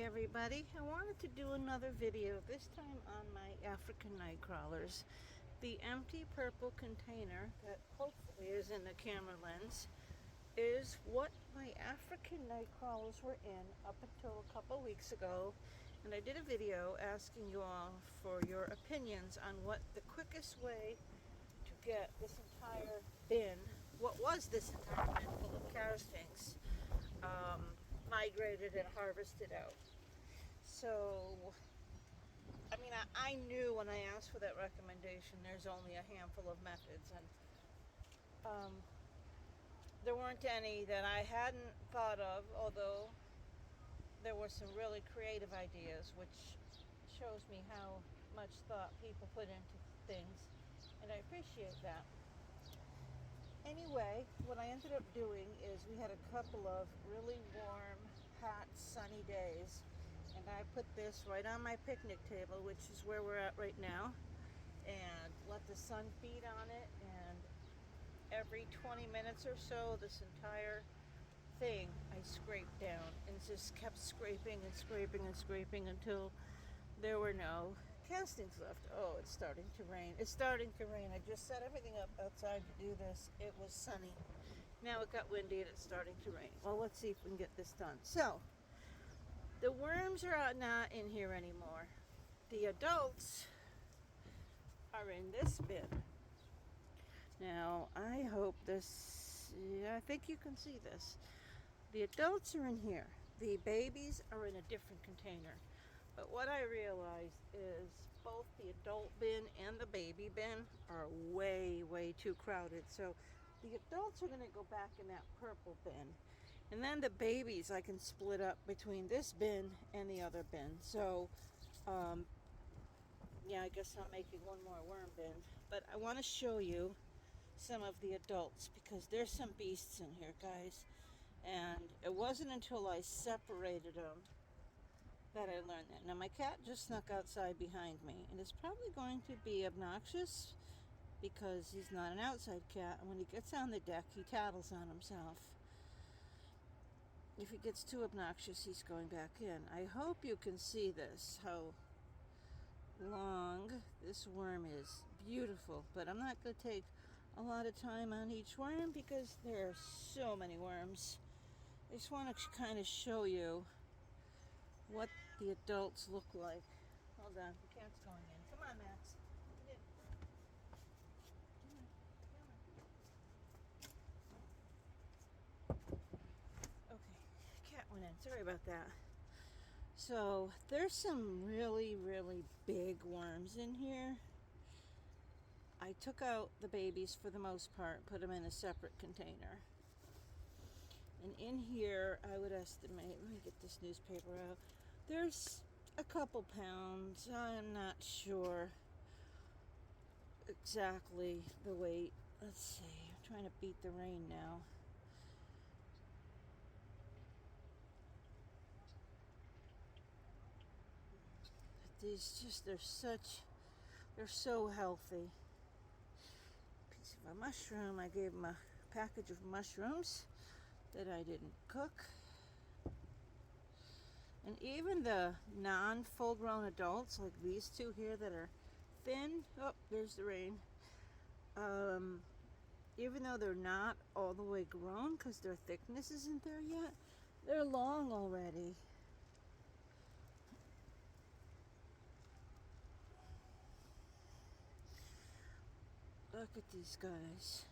Hey everybody, I wanted to do another video, this time on my African night crawlers. The empty purple container that hopefully is in the camera lens is what my African night crawlers were in up until a couple weeks ago. And I did a video asking you all for your opinions on what the quickest way to get this entire bin, what was this entire bin full of castings, migrated and harvested out. So, I mean, I knew when I asked for that recommendation, there's only a handful of methods, and there weren't any that I hadn't thought of, although there were some really creative ideas, which shows me how much thought people put into things, and I appreciate that. Anyway, what I ended up doing is we had a couple of really warm, hot, sunny days, and I put this right on my picnic table, which is where we're at right now, and let the sun beat on it, and every 20 minutes or so, this entire thing I scraped down and just kept scraping and scraping and scraping until there were no castings left. Oh, it's starting to rain. It's starting to rain. I just set everything up outside to do this. It was sunny. Now it got windy and it's starting to rain. Well, let's see if we can get this done. So, the worms are not in here anymore. The adults are in this bin. Now, I hope this, yeah, I think you can see this. The adults are in here. The babies are in a different container. But what I realized is both the adult bin and the baby bin are way, way too crowded. So the adults are going to go back in that purple bin. And then the babies I can split up between this bin and the other bin. So, yeah, I guess I'm making one more worm bin. But I want to show you some of the adults because there's some beasts in here, guys. And it wasn't until I separated them that I learned that. Now, my cat just snuck outside behind me, and it's probably going to be obnoxious because he's not an outside cat, and when he gets on the deck, he tattles on himself. If he gets too obnoxious, he's going back in. I hope you can see this, how long this worm is. Beautiful, but I'm not going to take a lot of time on each worm because there are so many worms. I just want to kind of show you what the adults look like. Hold on, the cat's going in. Come on, Max. Come on. Okay, cat went in. Sorry about that. So, there's some really, really big worms in here. I took out the babies for the most part, put them in a separate container. And in here, I would estimate, let me get this newspaper out, there's a couple pounds. I'm not sure exactly the weight. Let's see, I'm trying to beat the rain now. These just, they're so healthy. Piece of a mushroom. I gave them a package of mushrooms that I didn't cook. And even the non-full-grown adults, like these two here that are thin, oh, there's the rain. Even though they're not all the way grown because their thickness isn't there yet, they're long already. Look at these guys.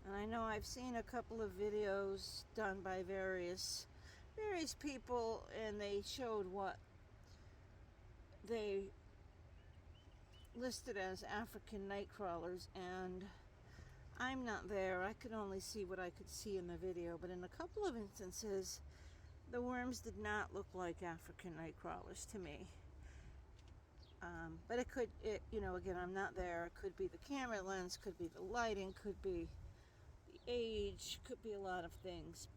And I know I've seen a couple of videos done by various people, and they showed what they listed as African night crawlers, and I'm not there. I could only see what I could see in the video, but in a couple of instances, the worms did not look like African night crawlers to me. But again, I'm not there. It could be the camera lens, could be the lighting, could be the age, could be a lot of things.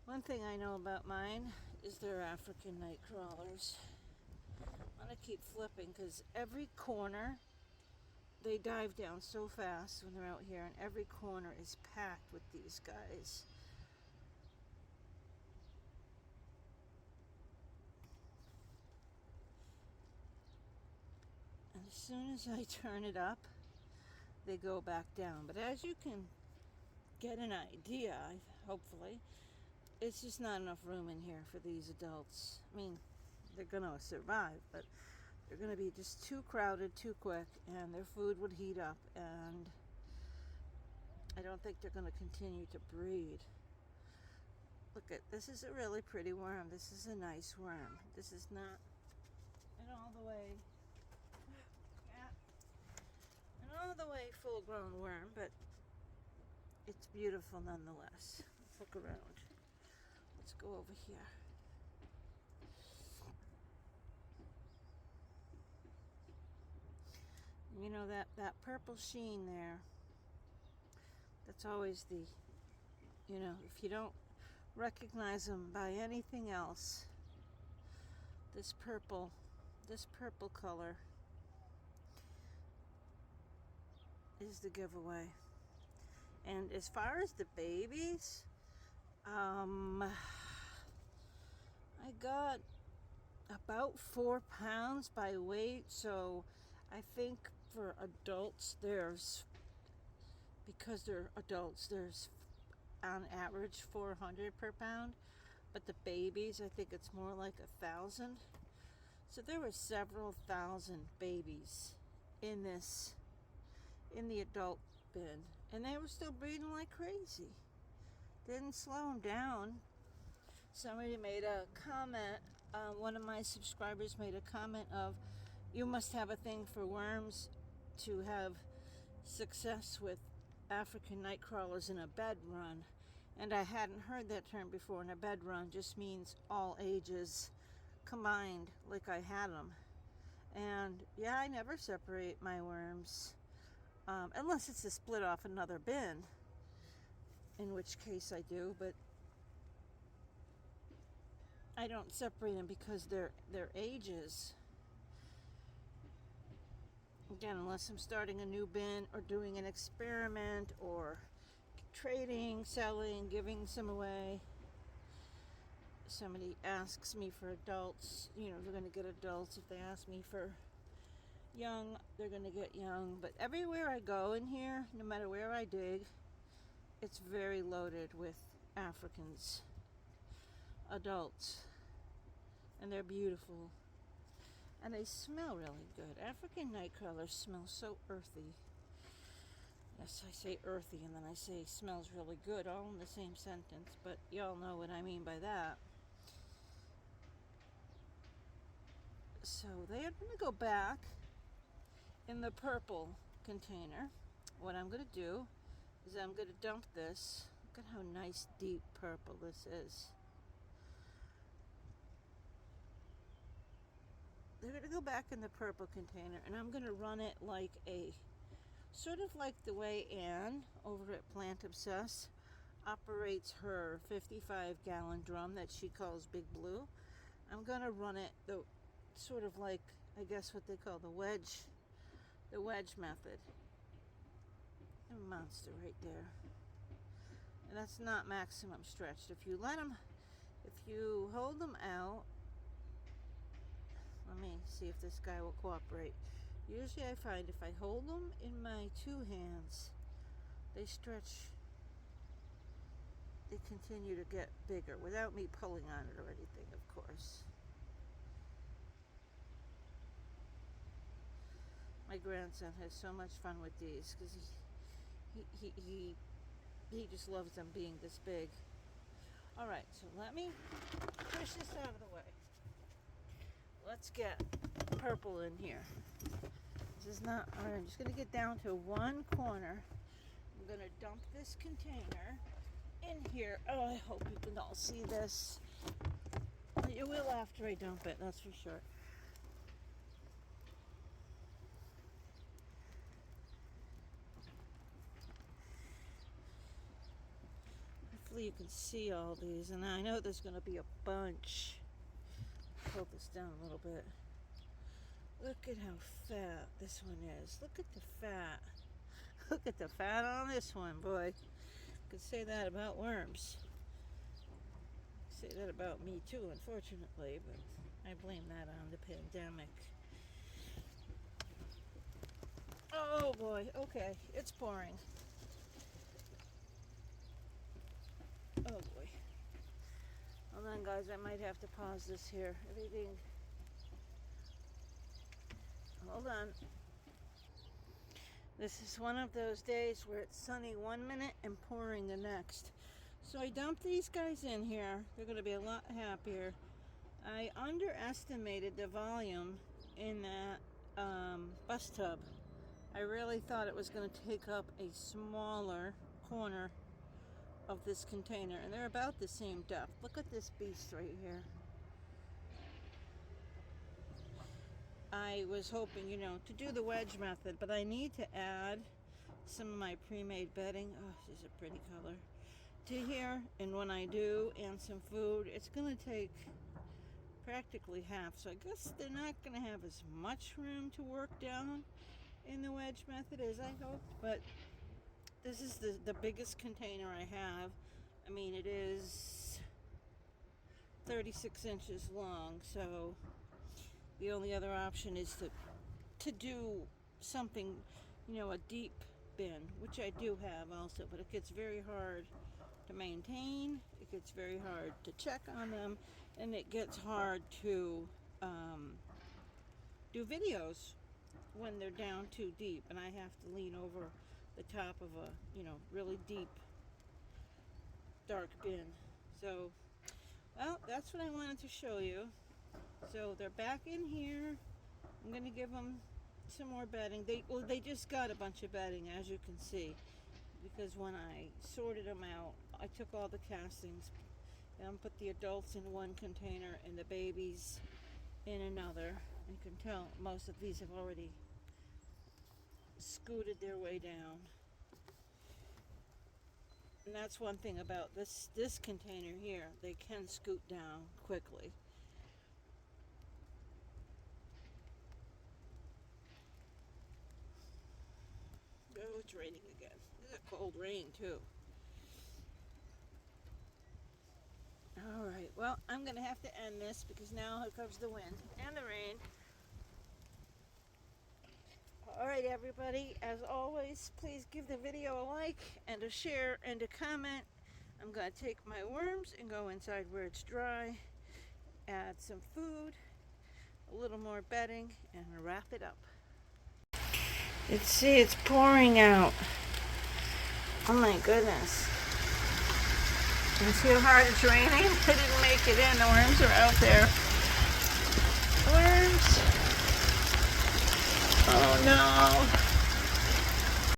One thing I know about mine is they're African night crawlers. I'm going to keep flipping because every corner, they dive down so fast when they're out here, and every corner is packed with these guys. as soon as I turn it up, they go back down. But as you can get an idea, hopefully, it's just not enough room in here for these adults. I mean, they're gonna survive, but they're gonna be just too crowded too quick, and their food would heat up, and I don't think they're gonna continue to breed. Look at this, is a really pretty worm. This is a nice worm. This is not an all the way full grown worm, but it's beautiful nonetheless. Let's look around. Let's go over here. You know, that purple sheen there, that's always the, you know, if you don't recognize them by anything else, this purple color is the giveaway. And as far as the babies, I got about 4 pounds by weight, so I think for adults because they're adults, there's on average 400 per pound, but the babies, I think it's more like 1,000. So there were several thousand babies in the adult bin, and they were still breeding like crazy. Didn't slow them down. Somebody made a comment, one of my subscribers made a comment of, you must have a thing for worms to have success with African night crawlers in a bed run. And I hadn't heard that term before, and a bed run just means all ages combined like I had them. And yeah, I never separate my worms, unless it's to split off another bin, in which case I do, but I don't separate them because their ages. Again, unless I'm starting a new bin or doing an experiment or trading, selling, giving some away. Somebody asks me for adults, you know, they're going to get adults. If they ask me for young, they're going to get young. But everywhere I go in here, no matter where I dig, it's very loaded with Africans, adults, and they're beautiful. And they smell really good. African night crawlers smell so earthy. Yes, I say earthy and then I say smells really good, all in the same sentence, but y'all know what I mean by that. So they are going to go back in the purple container. What I'm going to do is I'm going to dump this. Look at how nice deep purple this is. They're going to go back in the purple container, and I'm going to run it like sort of like the way Anne over at Plant Obsessed operates her 55-gallon drum that she calls Big Blue. I'm going to run it sort of like, I guess what they call the wedge method. A monster right there. And that's not maximum stretched. If you hold them out, let me see if this guy will cooperate. Usually I find if I hold them in my 2 hands, they stretch, they continue to get bigger without me pulling on it or anything, of course. My grandson has so much fun with these because he just loves them being this big. All right, so let me push this out of the way. Let's get purple in here. This is not, all right, I'm just going to get down to one corner. I'm going to dump this container in here. Oh, I hope you can all see this. You will after I dump it, that's for sure. Hopefully you can see all these, and I know there's going to be a bunch. Pull this down a little bit. Look at how fat this one is. Look at the fat. Look at the fat on this one, boy. Could say that about worms. Say that about me too, unfortunately, but I blame that on the pandemic. Oh boy, okay, it's pouring. Oh boy. Hold on guys, I might have to pause this here. Everything. Hold on. This is one of those days where it's sunny one minute and pouring the next. So I dumped these guys in here. They're going to be a lot happier. I underestimated the volume in that bus tub. I really thought it was going to take up a smaller corner of this container, and they're about the same depth. Look at this beast right here. I was hoping, to do the wedge method, but I need to add some of my pre-made bedding. Oh, this is a pretty color. To here, and when I do, and some food, it's going to take practically half. So I guess they're not going to have as much room to work down in the wedge method as I hoped, but this is the biggest container I have. I mean, it is 36 inches long, so the only other option is to do something, a deep bin, which I do have also, but it gets very hard to maintain, it gets very hard to check on them, and it gets hard to do videos when they're down too deep, and I have to lean over the top of a, really deep, dark bin. So, well, that's what I wanted to show you. So they're back in here. I'm going to give them some more bedding. They just got a bunch of bedding, as you can see, because when I sorted them out, I took all the castings and put the adults in one container and the babies in another. You can tell most of these have already scooted their way down. And that's one thing about this container here. They can scoot down quickly. Oh, it's raining again. This is a cold rain too. Alright, well, I'm going to have to end this because now here comes the wind and the rain. Alright everybody, as always, please give the video a like and a share and a comment. I'm going to take my worms and go inside where it's dry, add some food, a little more bedding, and wrap it up. See, it's pouring out. Oh my goodness. You see how hard it's raining? I didn't make it in. The worms are out there. Worms. Oh no.